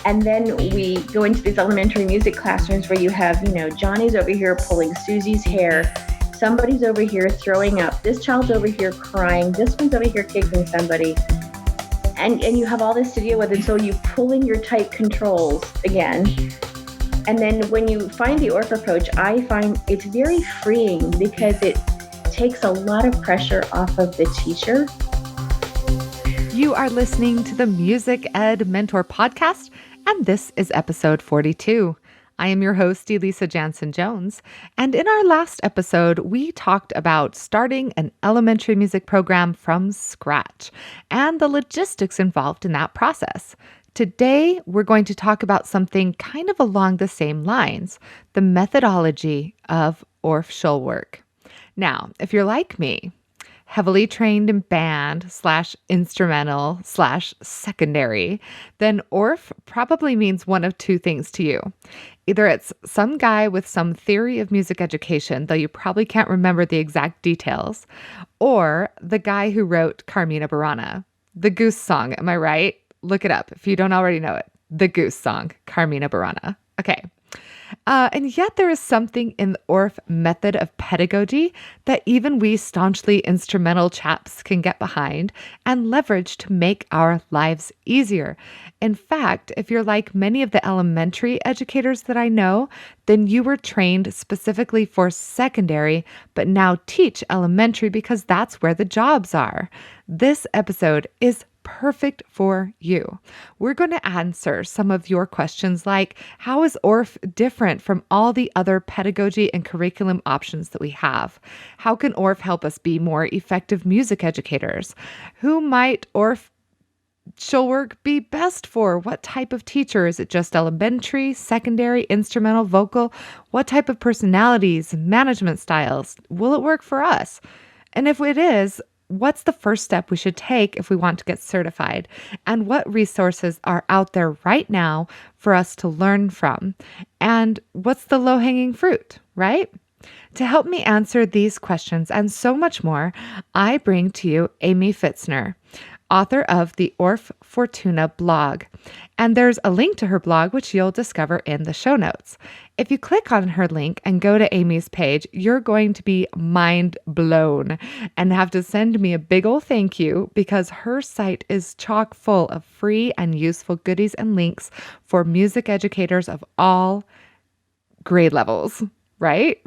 And then we go into these elementary music classrooms where you have, Johnny's over here pulling Susie's hair. Somebody's over here throwing up. This child's over here crying. This one's over here kicking somebody. And you have all this to deal with. And so you pull in your tight controls again. And then when you find the Orff approach, I find it's very freeing because it takes a lot of pressure off of the teacher. You are listening to the Music Ed Mentor Podcast, and this is episode 42. I am your host, Elisa Jansen-Jones, and in our last episode, we talked about starting an elementary music program from scratch and the logistics involved in that process. Today, we're going to talk about something kind of along the same lines, the methodology of Orff work. Now, if you're like me, heavily trained in band / instrumental / secondary, then Orff probably means one of two things to you. Either it's some guy with some theory of music education, though you probably can't remember the exact details, or the guy who wrote Carmina Burana, the Goose song, am I right? Look it up if you don't already know it. The Goose song, Carmina Burana. Okay. And yet there is something in the Orff method of pedagogy that even we staunchly instrumental chaps can get behind and leverage to make our lives easier. In fact, if you're like many of the elementary educators that I know, then you were trained specifically for secondary, but now teach elementary because that's where the jobs are. This episode is perfect for you. We're going to answer some of your questions like, how is Orff different from all the other pedagogy and curriculum options that we have? How can Orff help us be more effective music educators? Who might Orff work be best for? What type of teacher? Is it just elementary, secondary, instrumental, vocal? What type of personalities, management styles? Will it work for us? And if it is, what's the first step we should take if we want to get certified? And what resources are out there right now for us to learn from? And what's the low-hanging fruit, right? To help me answer these questions and so much more, I bring to you Aimee Pfitzner, author of the Orff Fortuna blog. And there's a link to her blog, which you'll discover in the show notes. If you click on her link and go to Aimee's page, you're going to be mind blown and have to send me a big ol' thank you because her site is chock full of free and useful goodies and links for music educators of all grade levels, right?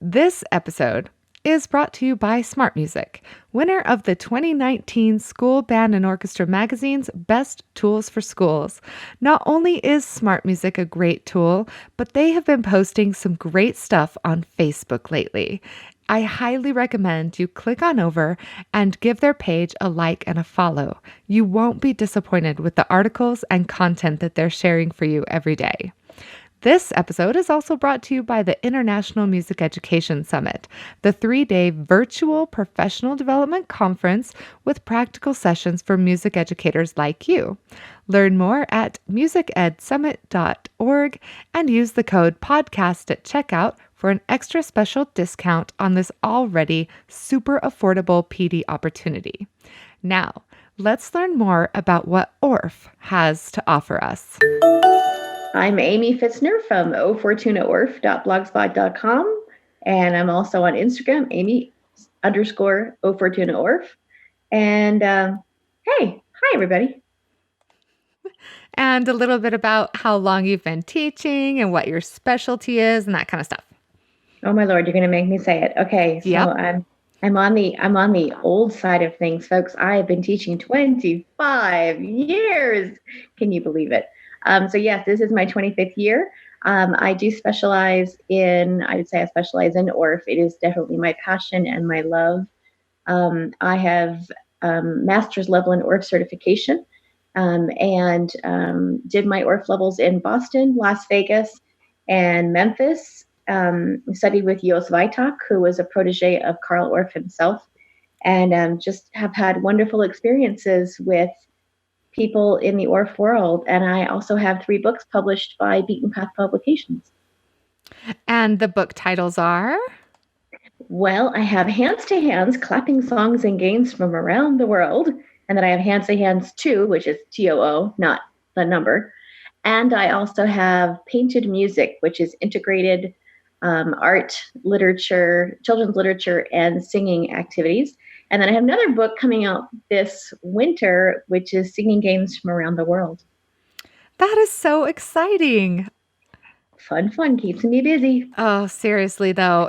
This episode is brought to you by Smart Music, winner of the 2019 School Band and Orchestra Magazine's Best Tools for Schools. Not only is Smart Music a great tool, but they have been posting some great stuff on Facebook lately. I highly recommend you click on over and give their page a like and a follow. You won't be disappointed with the articles and content that they're sharing for you every day. This episode is also brought to you by the International Music Education Summit, the 3-day virtual professional development conference with practical sessions for music educators like you. Learn more at musicedsummit.org and use the code podcast at checkout for an extra special discount on this already super affordable PD opportunity. Now, let's learn more about what Orff has to offer us. I'm Aimee Pfitzner from ofortunaorff.blogspot.com, and I'm also on Instagram, Aimee_O Fortuna Orff. And hey, hi everybody. And a little bit about how long you've been teaching and what your specialty is and that kind of stuff. Oh my Lord, you're going to make me say it. Okay, so yep. I'm on the old side of things, folks. I have been teaching 25 years. Can you believe it? So yes, this is my 25th year. I do specialize in Orff. It is definitely my passion and my love. I have master's level in Orff certification and did my Orff levels in Boston, Las Vegas, and Memphis. Studied with Jos Vitak, who was a protege of Carl Orff himself, and just have had wonderful experiences with people in the Orff world. And I also have 3 books published by Beaten Path Publications. And the book titles are? Well, I have Hands to Hands, Clapping Songs and Games from Around the World. And then I have Hands to Hands 2, which is TOO, not the number. And I also have painted music, which is integrated art, literature, children's literature, and singing activities. And then I have another book coming out this winter, which is singing games from around the world. That is so exciting. Fun, keeps me busy. Oh, seriously, though,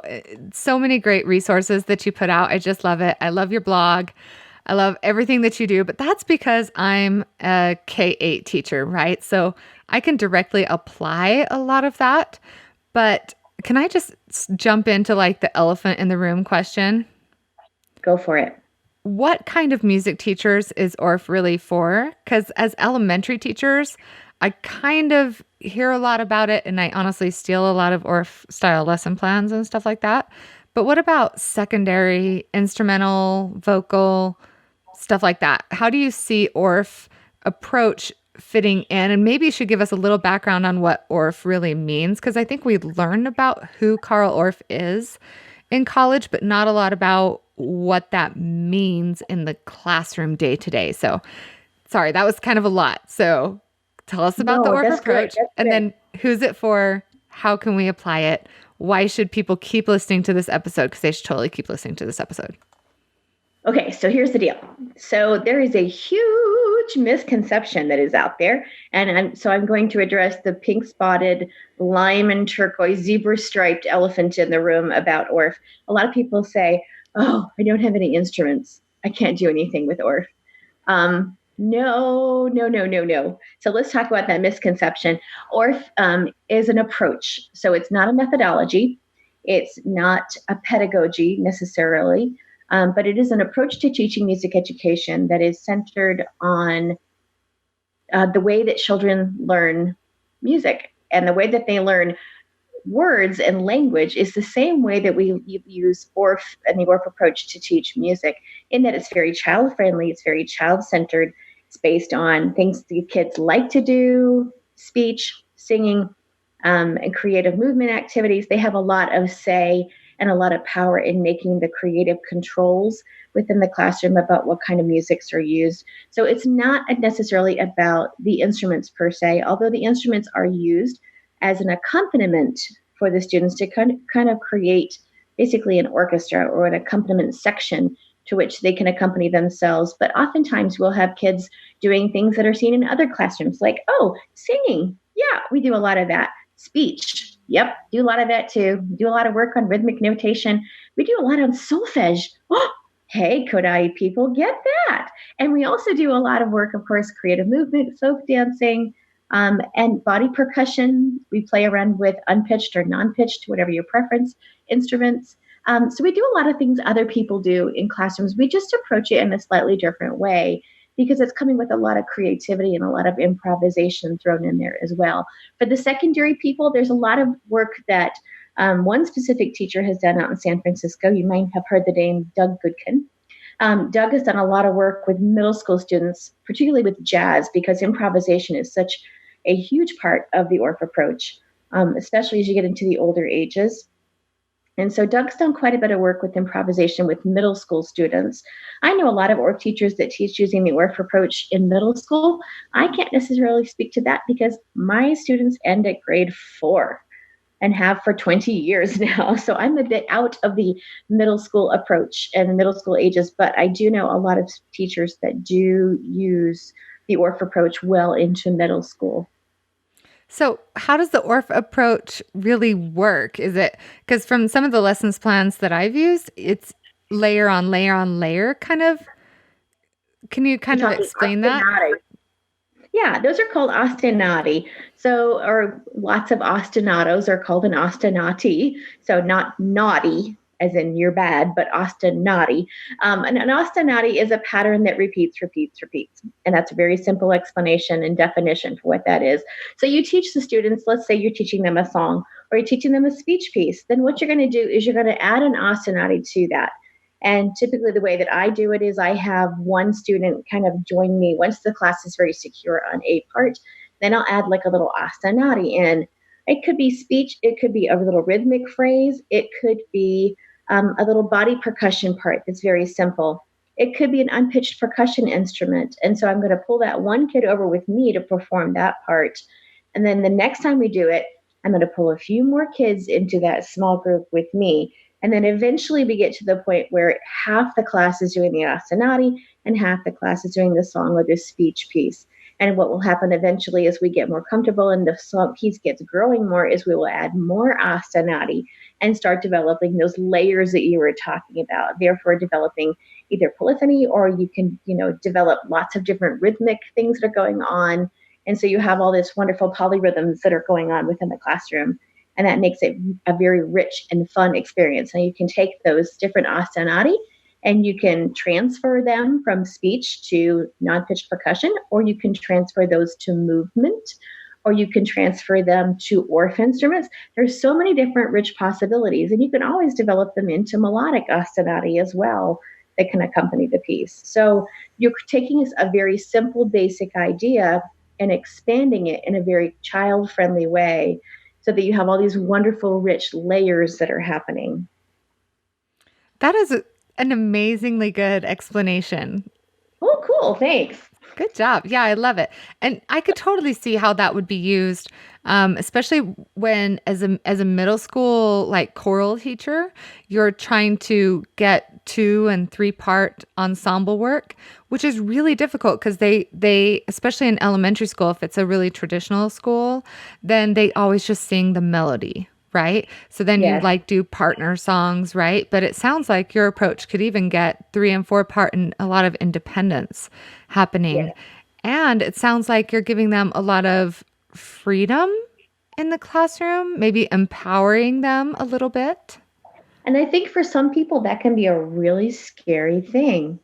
so many great resources that you put out. I just love it. I love your blog. I love everything that you do, but that's because I'm a K-8 teacher, right? So I can directly apply a lot of that. But can I just jump into like the elephant in the room question? Go for it. What kind of music teachers is Orff really for? Because as elementary teachers, I kind of hear a lot about it, and I honestly steal a lot of Orff style lesson plans and stuff like that. But what about secondary, instrumental, vocal, stuff like that? How do you see Orff approach fitting in? And maybe you should give us a little background on what Orff really means, because I think we learned about who Carl Orff is in college, but not a lot about what that means in the classroom day to day. So, sorry, that was kind of a lot. So, tell us about the No, Orff that's great. approach, That's and great. then who's it for? How can we apply it? Why should people keep listening to this episode? Because they should totally keep listening to this episode. Okay, so here's the deal. So there is a huge misconception that is out there, and I'm going to address the pink spotted, lime and turquoise, zebra striped elephant in the room about Orff. A lot of people say, "Oh, I don't have any instruments. I can't do anything with Orff." No, no, no, no, no. So let's talk about that misconception. Orff is an approach, so it's not a methodology. It's not a pedagogy necessarily. But it is an approach to teaching music education that is centered on the way that children learn music, and the way that they learn words and language is the same way that we use Orff and the Orff approach to teach music, in that it's very child friendly, it's very child centered. It's based on things the kids like to do, speech, singing, and creative movement activities. They have a lot of say and a lot of power in making the creative controls within the classroom about what kind of musics are used. So it's not necessarily about the instruments per se, although the instruments are used as an accompaniment for the students to kind of create basically an orchestra or an accompaniment section to which they can accompany themselves. But oftentimes we'll have kids doing things that are seen in other classrooms, like, oh, singing. Yeah, we do a lot of that. Speech. Yep, do a lot of that too. Do a lot of work on rhythmic notation. We do a lot on solfege. Oh, hey, Kodai people, get that. And we also do a lot of work, of course, creative movement, folk dancing, and body percussion. We play around with unpitched or non-pitched, whatever your preference, instruments. So we do a lot of things other people do in classrooms. We just approach it in a slightly different way, because it's coming with a lot of creativity and a lot of improvisation thrown in there as well. For the secondary people, there's a lot of work that one specific teacher has done out in San Francisco. You might have heard the name Doug Goodkin. Doug has done a lot of work with middle school students, particularly with jazz, because improvisation is such a huge part of the Orff approach, especially as you get into the older ages. And so Doug's done quite a bit of work with improvisation with middle school students. I know a lot of Orff teachers that teach using the Orff approach in middle school. I can't necessarily speak to that because my students end at grade 4 and have for 20 years now. So I'm a bit out of the middle school approach and middle school ages, but I do know a lot of teachers that do use the Orff approach well into middle school. So, how does the Orff approach really work? Is it because from some of the lessons plans that I've used, it's layer on layer on layer kind of? Can you kind of explain that? Yeah, those are called ostinati. So, or lots of ostinatos are called an ostinati. So, not naughty, as in you're bad, but ostinati. And an ostinati is a pattern that repeats, repeats, repeats. And that's a very simple explanation and definition for what that is. So, you teach the students, let's say you're teaching them a song or you're teaching them a speech piece. Then, what you're going to do is you're going to add an ostinati to that. And typically the way that I do it is I have one student kind of join me once the class is very secure on a part. Then I'll add like a little ostinati in. It could be speech. It could be a little rhythmic phrase. It could be a little body percussion part that's very simple. It could be an unpitched percussion instrument. And so I'm going to pull that one kid over with me to perform that part. And then the next time we do it, I'm going to pull a few more kids into that small group with me. And then eventually we get to the point where half the class is doing the ostinati and half the class is doing the song or the speech piece. And what will happen eventually as we get more comfortable and the song piece gets growing more is we will add more ostinati and start developing those layers that you were talking about. Therefore, developing either polyphony or you can, develop lots of different rhythmic things that are going on. And so you have all this wonderful polyrhythms that are going on within the classroom. And that makes it a very rich and fun experience. And you can take those different ostinati and you can transfer them from speech to non-pitched percussion, or you can transfer those to movement, or you can transfer them to Orff instruments. There's so many different rich possibilities, and you can always develop them into melodic ostinati as well that can accompany the piece. So you're taking a very simple, basic idea and expanding it in a very child-friendly way so that you have all these wonderful, rich layers that are happening. That is an amazingly good explanation. Oh, cool. Thanks. Good job. Yeah, I love it. And I could totally see how that would be used, especially when as a middle school like choral teacher, you're trying to get 2 and 3 part ensemble work, which is really difficult because they especially in elementary school, if it's a really traditional school, then they always just sing the melody. Right. So then you like do partner songs, right? But it sounds like your approach could even get 3 and 4 part and a lot of independence happening. Yeah. And it sounds like you're giving them a lot of freedom in the classroom, maybe empowering them a little bit. And I think for some people that can be a really scary thing.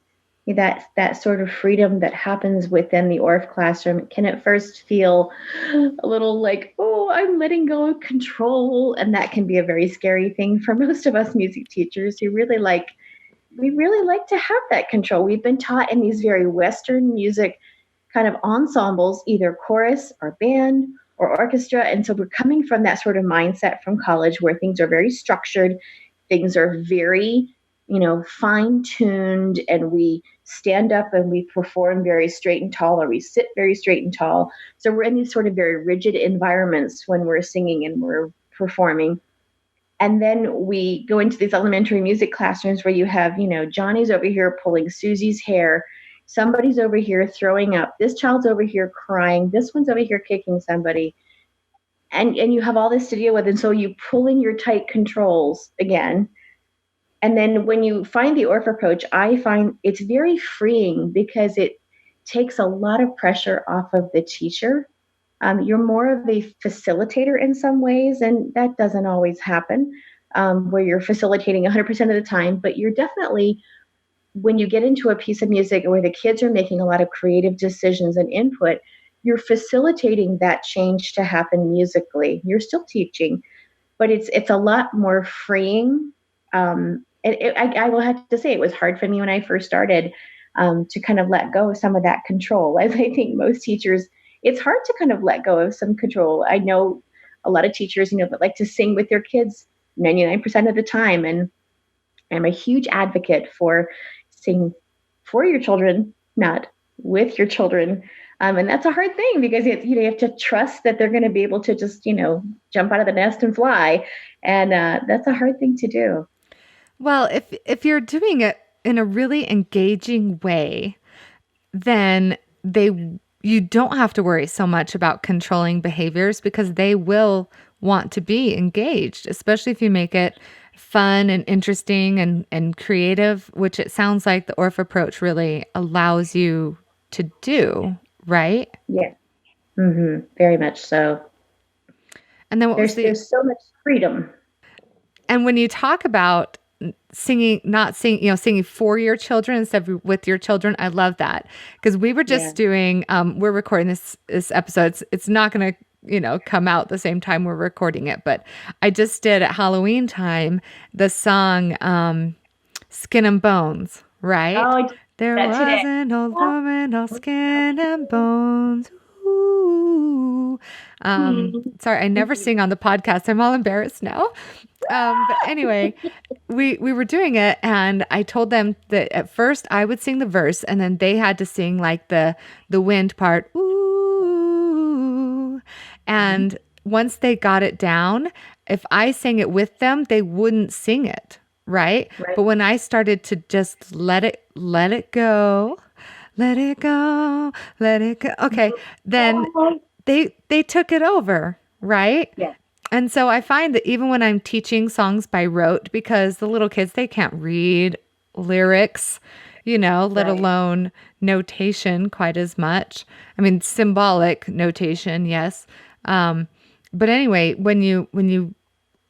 That sort of freedom that happens within the Orff classroom can at first feel a little like, oh, I'm letting go of control. And that can be a very scary thing for most of us music teachers who really like to have that control. We've been taught in these very Western music kind of ensembles, either chorus or band or orchestra. And so we're coming from that sort of mindset from college where things are very structured, things are very fine-tuned, and we stand up and we perform very straight and tall, or we sit very straight and tall. So we're in these sort of very rigid environments when we're singing and we're performing. And then we go into these elementary music classrooms where you have, Johnny's over here pulling Susie's hair. Somebody's over here throwing up. This child's over here crying. This one's over here kicking somebody. And you have all this to deal with. And so you pull in your tight controls again. And then when you find the Orff approach, I find it's very freeing because it takes a lot of pressure off of the teacher. You're more of a facilitator in some ways, and that doesn't always happen where you're facilitating 100% of the time. But you're definitely, when you get into a piece of music where the kids are making a lot of creative decisions and input, you're facilitating that change to happen musically. You're still teaching, but it's a lot more freeing. I will have to say it was hard for me when I first started to kind of let go of some of that control. As I think most teachers, it's hard to kind of let go of some control. I know a lot of teachers, that like to sing with their kids 99% of the time. And I'm a huge advocate for sing for your children, not with your children. And that's a hard thing because you have to trust that they're going to be able to just, jump out of the nest and fly. And that's a hard thing to do. Well, if you're doing it in a really engaging way, then you don't have to worry so much about controlling behaviors because they will want to be engaged, especially if you make it fun and interesting and creative, which it sounds like the Orff approach really allows you to do, right? Yeah. Mm-hmm. Very much so. And then there's so much freedom. And when you talk about singing for your children instead of with your children, I love that because we were just doing we're recording this episode. It's not going to come out the same time we're recording it, but I just did at Halloween time the song Skin and Bones, right? Oh, there was an old woman all skin and bones. Ooh. Sorry, I never sing on the podcast. I'm all embarrassed now. But anyway, we were doing it and I told them that at first I would sing the verse and then they had to sing like the wind part. Ooh. And once they got it down, if I sang it with them, they wouldn't sing it, right? Right. But when I started to just let it go, let it go, let it go. Okay, then they took it over, right? Yeah. And so I find that even when I'm teaching songs by rote, because the little kids, they can't read lyrics, let Right. alone notation quite as much. I mean, symbolic notation, yes. But anyway, when you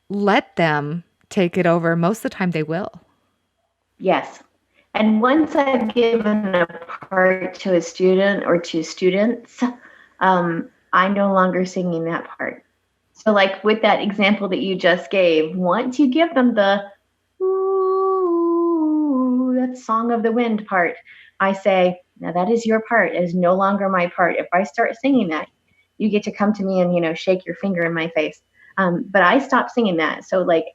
let them take it over, most of the time they will. Yes. And once I've given a part to a student or to students, I'm no longer singing that part. So, like with that example that you just gave, once you give them the ooh, that song of the wind part, I say, now that is your part. It is no longer my part. If I start singing that, you get to come to me and shake your finger in my face. But I stopped singing that. So, like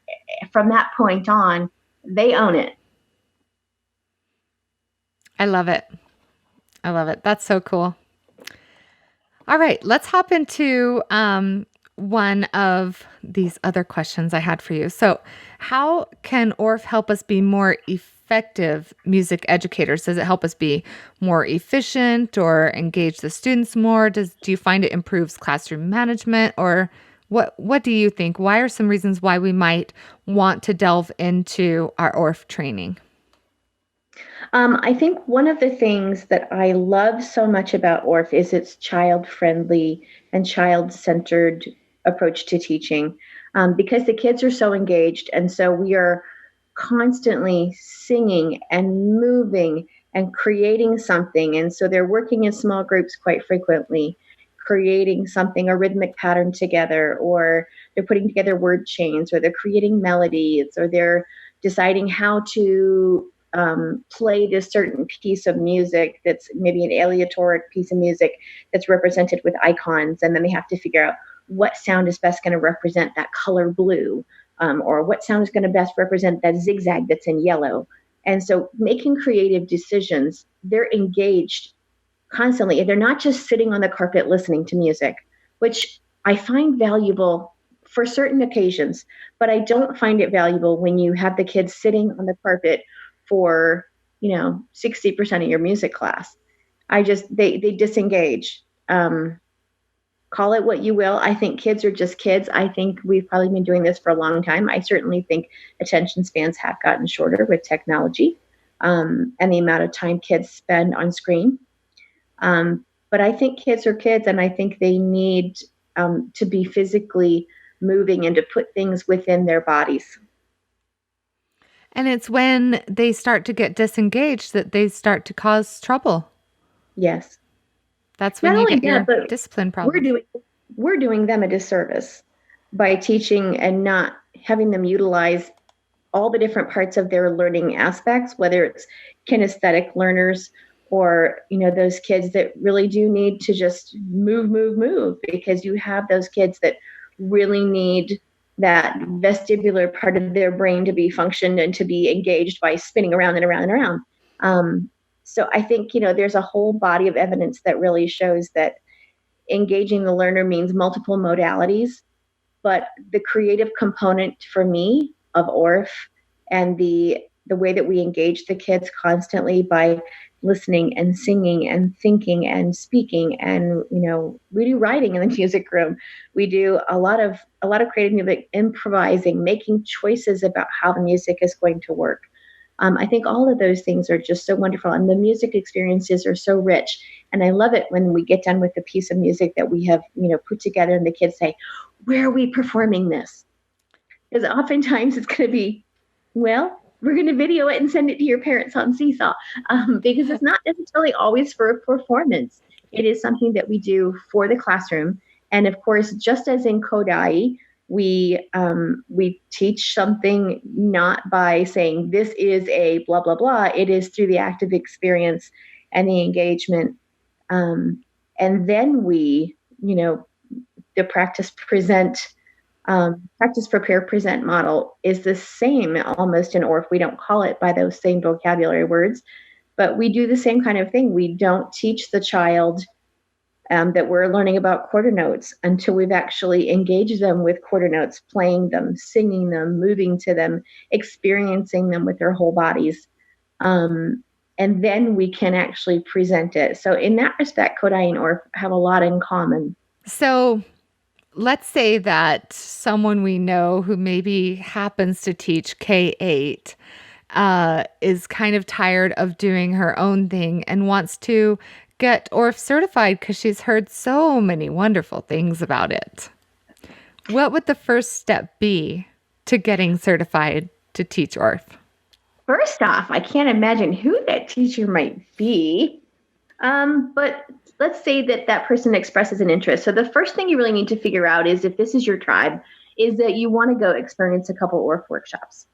from that point on, they own it. I love it. I love it. That's so cool. All right, let's hop into one of these other questions I had for you. So, how can Orff help us be more effective music educators? Does it help us be more efficient or engage the students more? Do you find it improves classroom management, or what do you think? Why are some reasons why we might want to delve into our Orff training? I think one of the things that I love so much about Orff is its child-friendly and child-centered approach to teaching, because the kids are so engaged, and so we are constantly singing and moving and creating something, and so they're working in small groups quite frequently, creating something, a rhythmic pattern together, or they're putting together word chains, or they're creating melodies, or they're deciding how to play this certain piece of music that's maybe an aleatoric piece of music that's represented with icons, and then they have to figure out what sound is best going to represent that color blue, or what sound is going to best represent that zigzag that's in yellow. And so making creative decisions, they're engaged constantly, and they're not just sitting on the carpet listening to music, which I find valuable for certain occasions, but I don't find it valuable when you have the kids sitting on the carpet for 60% of your music class. They disengage. Call it what you will. I think kids are just kids. I think we've probably been doing this for a long time. I certainly think attention spans have gotten shorter with technology, and the amount of time kids spend on screen. But I think kids are kids, and I think they need to be physically moving and to put things within their bodies. And it's when they start to get disengaged that they start to cause trouble. Yes. That's when Not you only get your that, but discipline problems. we're doing them a disservice by teaching and not having them utilize all the different parts of their learning aspects, whether it's kinesthetic learners or those kids that really do need to just move, because you have those kids that really need that vestibular part of their brain to be functioned and to be engaged by spinning around and around and around. So I think there's a whole body of evidence that really shows that engaging the learner means multiple modalities, but the creative component for me of Orff and the way that we engage the kids constantly by listening and singing and thinking and speaking, and we do writing in the music room. We do a lot of creative music, improvising, making choices about how the music is going to work. I think all of those things are just so wonderful, and the music experiences are so rich. And I love it when we get done with a piece of music that we have put together, and the kids say, "Where are we performing this?" Because oftentimes it's going to be, well, we're going to video it and send it to your parents on Seesaw, because it's not necessarily always for a performance. It is something that we do for the classroom. And of course, just as in Kodai, we teach something not by saying this is a blah, blah, blah. It is through the active experience and the engagement. And then we, the practice, prepare, present model is the same almost in Orff. We don't call it by those same vocabulary words, but we do the same kind of thing. We don't teach the child that we're learning about quarter notes until we've actually engaged them with quarter notes, playing them, singing them, moving to them, experiencing them with their whole bodies. And then we can actually present it. So in that respect, Kodai and Orff have a lot in common. So let's say that someone we know who maybe happens to teach K-8 is kind of tired of doing her own thing and wants to get Orff certified because she's heard so many wonderful things about it. What would the first step be to getting certified to teach Orff? First off, I can't imagine who that teacher might be. But let's say that person expresses an interest. So the first thing you really need to figure out is, if this is your tribe, is that you want to go experience a couple Orff workshops.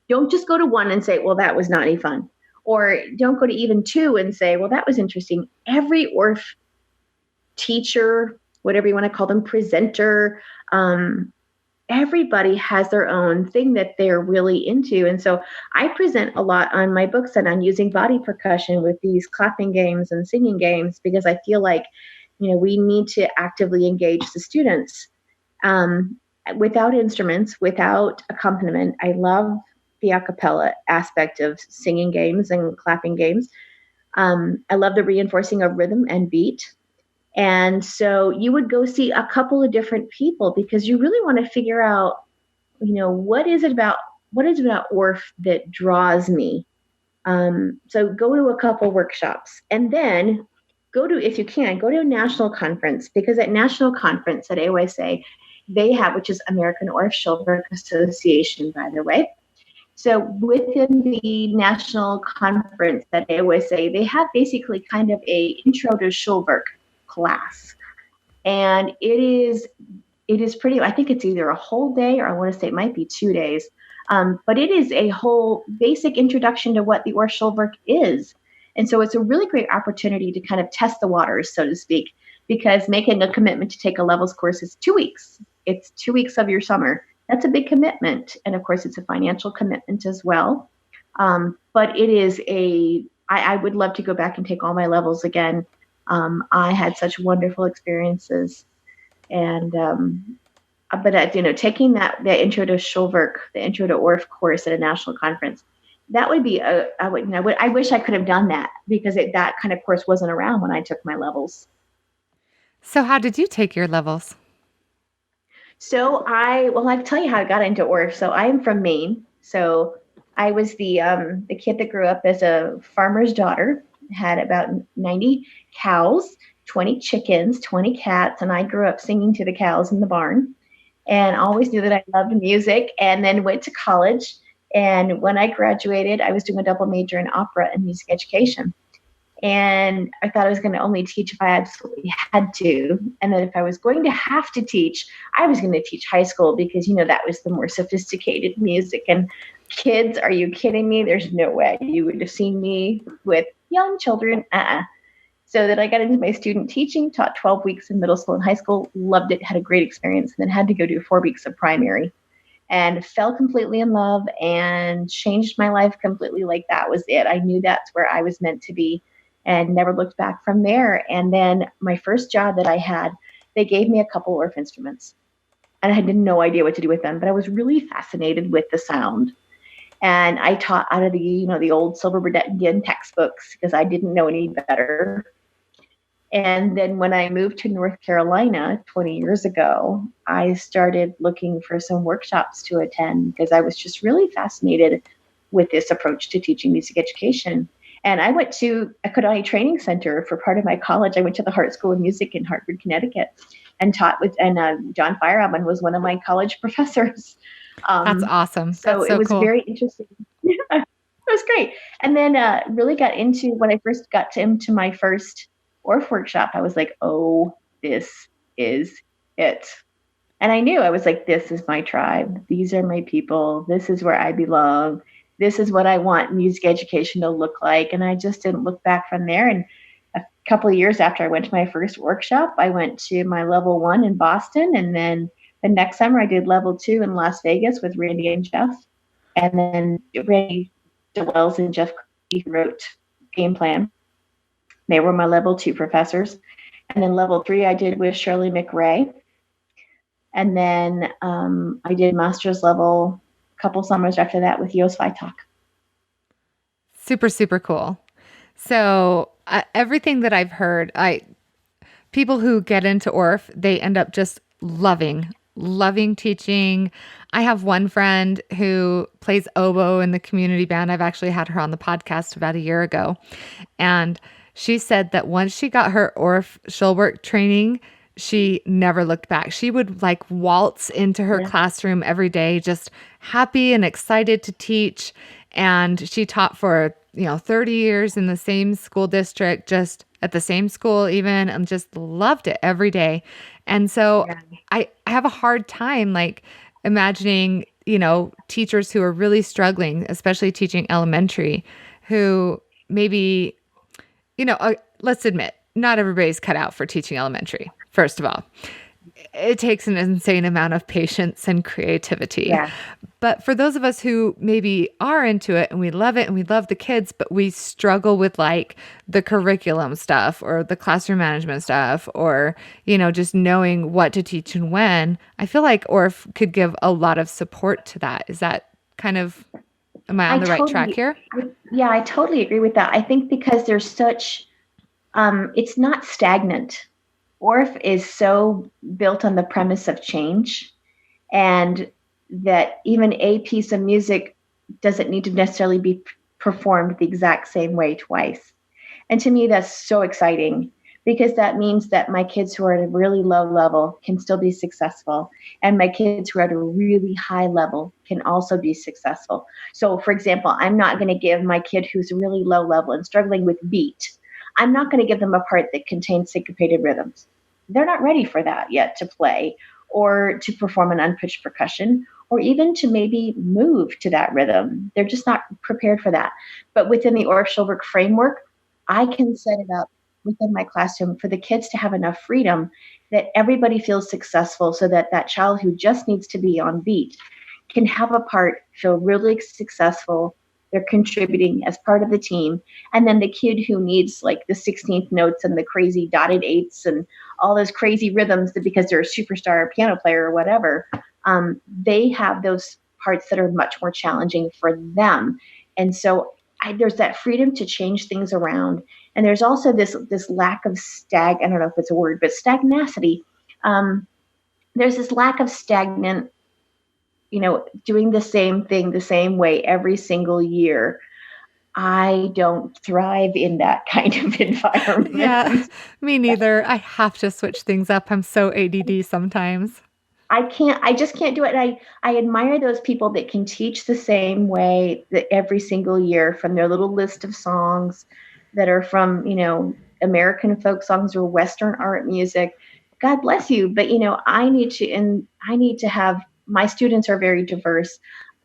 Don't just go to one and say, well, that was not any fun. Or don't go to even two and say, well, that was interesting. Every Orff teacher, whatever you want to call them, presenter, everybody has their own thing that they're really into. And so I present a lot on my books and on using body percussion with these clapping games and singing games, because I feel like, we need to actively engage the students without instruments, without accompaniment. I love the a cappella aspect of singing games and clapping games. I love the reinforcing of rhythm and beat. And so you would go see a couple of different people, because you really want to figure out, what is it about Orff that draws me? So go to a couple workshops, and then if you can, go to a national conference, because at national conference at AOSA, they have, which is American Orff Schulberg Association, by the way. So within the national conference at AOSA, they have basically kind of a intro to Schulberg class. And it is pretty, I think it's either a whole day, or I want to say it might be 2 days. But it is a whole basic introduction to what the Orff Schulberg is. And so it's a really great opportunity to kind of test the waters, so to speak, because making a commitment to take a levels course is 2 weeks. It's 2 weeks of your summer. That's a big commitment. And of course, it's a financial commitment as well. But it is I would love to go back and take all my levels again. I had such wonderful experiences, and taking the intro to Schulberg, the intro to Orff course at a national conference, that would be I wish I could have done that, because that kind of course wasn't around when I took my levels. So how did you take your levels? So I tell you how I got into Orff. So I am from Maine. So I was the kid that grew up as a farmer's daughter, had about 90 cows, 20 chickens, 20 cats, and I grew up singing to the cows in the barn, and always knew that I loved music, and then went to college. And when I graduated, I was doing a double major in opera and music education. And I thought I was going to only teach if I absolutely had to. And then if I was going to have to teach, I was going to teach high school, because, that was the more sophisticated music. And kids, are you kidding me? There's no way you would have seen me with young children. So that I got into my student teaching, taught 12 weeks in middle school and high school, loved it, had a great experience, and then had to go do 4 weeks of primary, and fell completely in love and changed my life completely. Like, that was it. I knew that's where I was meant to be, and never looked back from there. And then my first job that I had, they gave me a couple Orff instruments, and I had no idea what to do with them, but I was really fascinated with the sound. And I taught out of the old Silver Burdettian textbooks, because I didn't know any better. And then when I moved to North Carolina 20 years ago, I started looking for some workshops to attend, because I was just really fascinated with this approach to teaching music education. And I went to a Kodai training center for part of my college. I went to the Hart School of Music in Hartford, Connecticut, and taught with, and John Feierabend was one of my college professors. That's awesome. So it was cool. Very interesting. It was great. And then really got into, when I first got into my first Orff workshop, I was like, oh, this is it. And I knew, I was like, this is my tribe. These are my people. This is where I belong. This is what I want music education to look like. And I just didn't look back from there. And a couple of years after I went to my first workshop, I went to my level 1 in Boston. And then the next summer I did level 2 in Las Vegas with Randy and Jeff. And then Randy DeWells and Jeff wrote Game Plan. They were my level 2 professors. And then level 3 I did with Shirley McRae. And then I did master's level a couple summers after that with Jos Vitak. Super, super cool. So everything that I've heard, people who get into Orff, they end up just loving teaching. I have one friend who plays oboe in the community band. I've actually had her on the podcast about a year ago. And she said that once she got her Orff Schulwerk training, she never looked back. She would like waltz into her classroom every day, just happy and excited to teach. And she taught for, 30 years in the same school district, just at the same school even, and just loved it every day. And so I have a hard time like imagining, teachers who are really struggling, especially teaching elementary, who maybe, let's admit, not everybody's cut out for teaching elementary, first of all. It takes an insane amount of patience and creativity. Yeah. But for those of us who maybe are into it and we love it and we love the kids, but we struggle with like the curriculum stuff or the classroom management stuff or, just knowing what to teach and when, I feel like Orff could give a lot of support to that. Is that kind of, am I on the right track here? I totally agree with that. I think because there's such, it's not stagnant. Orff is so built on the premise of change, and that even a piece of music doesn't need to necessarily be performed the exact same way twice. And to me, that's so exciting because that means that my kids who are at a really low level can still be successful. And my kids who are at a really high level can also be successful. So for example, I'm not going to give my kid who's really low level and struggling with beat, I'm not going to give them a part that contains syncopated rhythms. They're not ready for that yet to play or to perform an unpitched percussion or even to maybe move to that rhythm. They're just not prepared for that. But within the Orff Schulwerk framework, I can set it up within my classroom for the kids to have enough freedom that everybody feels successful so that that child who just needs to be on beat can have a part, feel really successful. They're contributing as part of the team. And then the kid who needs like the 16th notes and the crazy dotted eighths and all those crazy rhythms because they're a superstar piano player or whatever, they have those parts that are much more challenging for them. And so there's that freedom to change things around. And there's also this lack of I don't know if it's a word, but stagnacity. There's this lack of stagnant, doing the same thing the same way every single year. I don't thrive in that kind of environment. Yeah, me neither. I have to switch things up. I'm so ADD sometimes. I just can't do it. And I admire those people that can teach the same way that every single year from their little list of songs that are from, American folk songs or Western art music. God bless you. But, I need to have, my students are very diverse.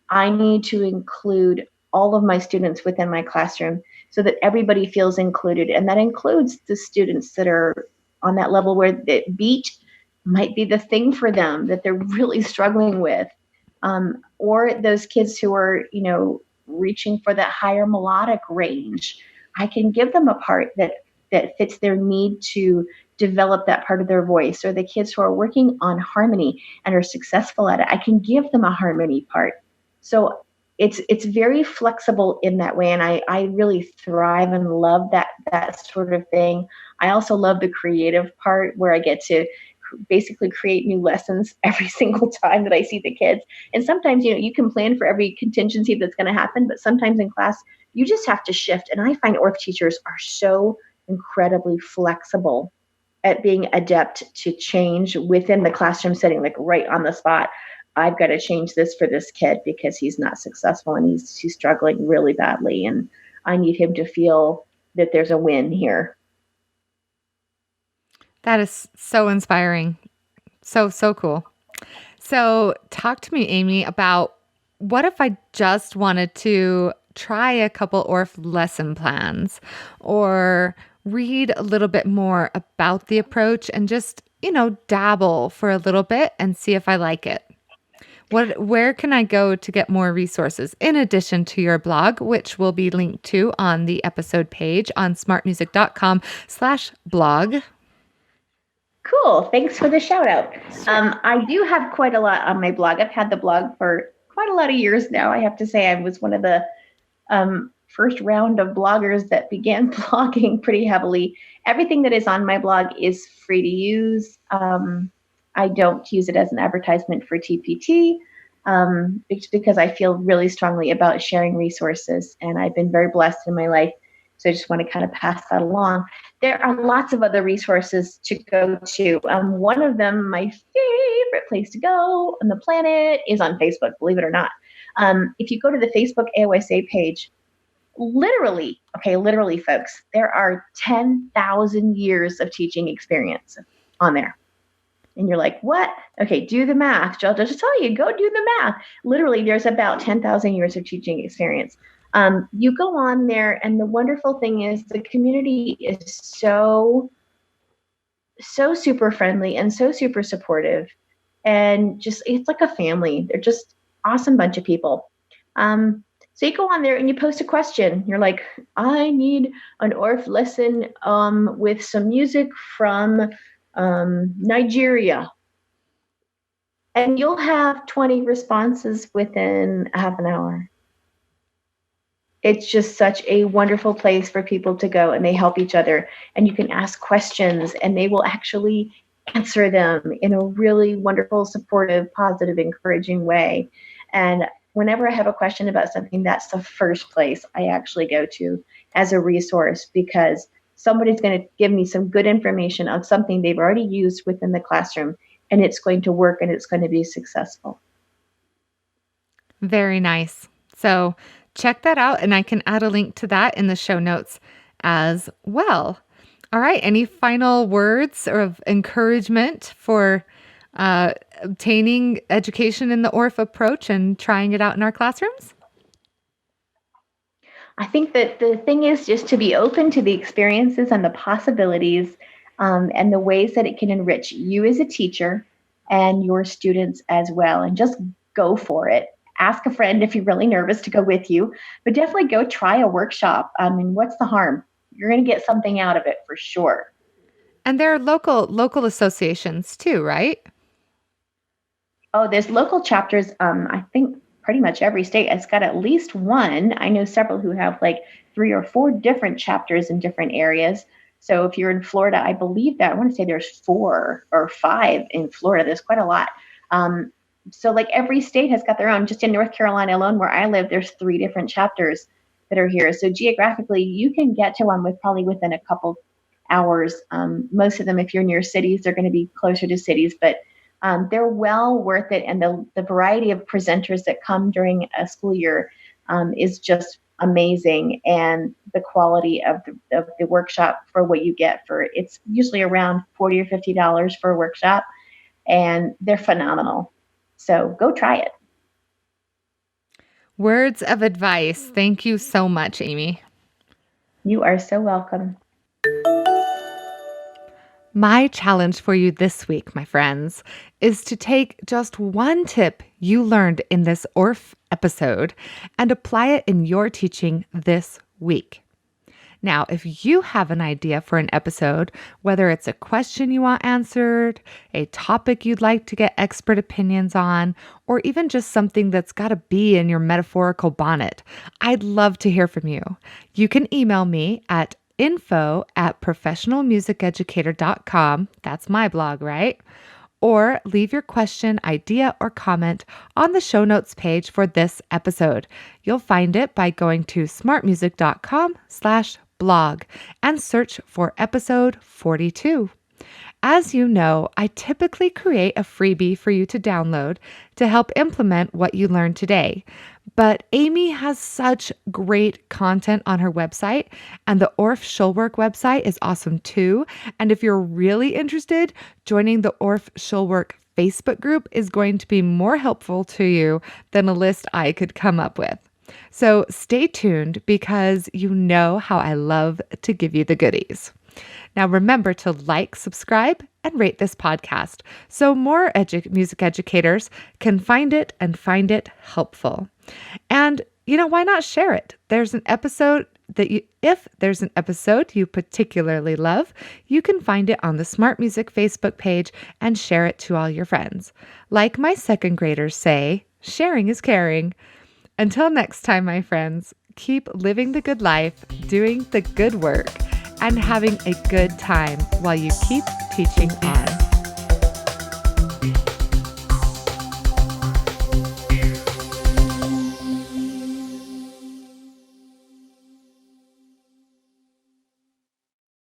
I need to include all of my students within my classroom so that everybody feels included. And that includes the students that are on that level where the beat might be the thing for them that they're really struggling with. Or those kids who are, reaching for that higher melodic range. I can give them a part that fits their need to develop that part of their voice. Or the kids who are working on harmony and are successful at it, I can give them a harmony part. So it's very flexible in that way. And I really thrive and love that sort of thing. I also love the creative part where I get to basically create new lessons every single time that I see the kids. And sometimes, you can plan for every contingency that's going to happen, but sometimes in class, you just have to shift. And I find Orff teachers are so incredibly flexible at being adept to change within the classroom setting, like right on the spot. I've got to change this for this kid because he's not successful and he's struggling really badly. And I need him to feel that there's a win here. That is so inspiring. So cool. So talk to me, Aimee, about what if I just wanted to try a couple Orff lesson plans or read a little bit more about the approach and just, dabble for a little bit and see if I like it. Where can I go to get more resources in addition to your blog, which will be linked to on the episode page on smartmusic.com/blog? Cool. Thanks for the shout out. Sure. I do have quite a lot on my blog. I've had the blog for quite a lot of years now. I have to say I was one of the first round of bloggers that began blogging pretty heavily. Everything that is on my blog is free to use. I don't use it as an advertisement for TPT. It's because I feel really strongly about sharing resources, and I've been very blessed in my life. So I just want to kind of pass that along. There are lots of other resources to go to. One of them, my favorite place to go on the planet, is on Facebook, believe it or not. If you go to the Facebook AOSA page, literally, folks, there are 10,000 years of teaching experience on there. And you're like, what? Okay, do the math. I'll just tell you, go do the math. Literally, there's about 10,000 years of teaching experience. You go on there, and the wonderful thing is the community is so super friendly and so super supportive. And just, it's like a family. They're just awesome bunch of people. So you go on there and you post a question. You're like, I need an Orff lesson with some music from Nigeria. And you'll have 20 responses within half an hour. It's just such a wonderful place for people to go, and they help each other. And you can ask questions, and they will actually answer them in a really wonderful, supportive, positive, encouraging way. And whenever I have a question about something, that's the first place I actually go to as a resource, because somebody's going to give me some good information on something they've already used within the classroom, and it's going to work and it's going to be successful. Very nice. So check that out, and I can add a link to that in the show notes as well. All right. Any final words of encouragement for obtaining education in the Orff approach and trying it out in our classrooms? I think that the thing is just to be open to the experiences and the possibilities, and the ways that it can enrich you as a teacher and your students as well. And just go for it. Ask a friend if you're really nervous to go with you, but definitely go try a workshop. I mean, what's the harm? You're going to get something out of it for sure. And there are local associations too, right? Oh, there's local chapters. I think pretty much every state has got at least one. I know several who have like 3 or 4 different chapters in different areas. So if you're in Florida, I believe that I want to say there's 4 or 5 in Florida. There's quite a lot. So like every state has got their own. Just in North Carolina alone, where I live, there's 3 different chapters that are here. So geographically, you can get to one probably within a couple hours. Most of them, if you're near cities, they're going to be closer to cities, but they're well worth it. And the variety of presenters that come during a school year is just amazing. And the quality of the workshop for what you get it's usually around $40 or $50 for a workshop, and they're phenomenal. So go try it. Words of advice. Thank you so much, Aimee. You are so welcome. My challenge for you this week, my friends, is to take just one tip you learned in this Orff episode and apply it in your teaching this week. Now, if you have an idea for an episode, whether it's a question you want answered, a topic you'd like to get expert opinions on, or even just something that's got a bee in your metaphorical bonnet, I'd love to hear from you. You can email me at info@professionalmusiceducator.com. That's my blog, right? Or leave your question, idea, or comment on the show notes page for this episode. You'll find it by going to smartmusic.com/blog and search for episode 42. As you know, I typically create a freebie for you to download to help implement what you learned today. But Aimee has such great content on her website, and the Orff Schulwerk website is awesome too. And if you're really interested, joining the Orff Schulwerk Facebook group is going to be more helpful to you than a list I could come up with. So stay tuned, because you know how I love to give you the goodies. Now remember to like, subscribe, and rate this podcast so more music educators can find it and find it helpful. And, why not share it? There's an episode if there's an episode you particularly love, you can find it on the Smart Music Facebook page and share it to all your friends. Like my second graders say, sharing is caring. Until next time, my friends, keep living the good life, doing the good work, and having a good time while you keep teaching on.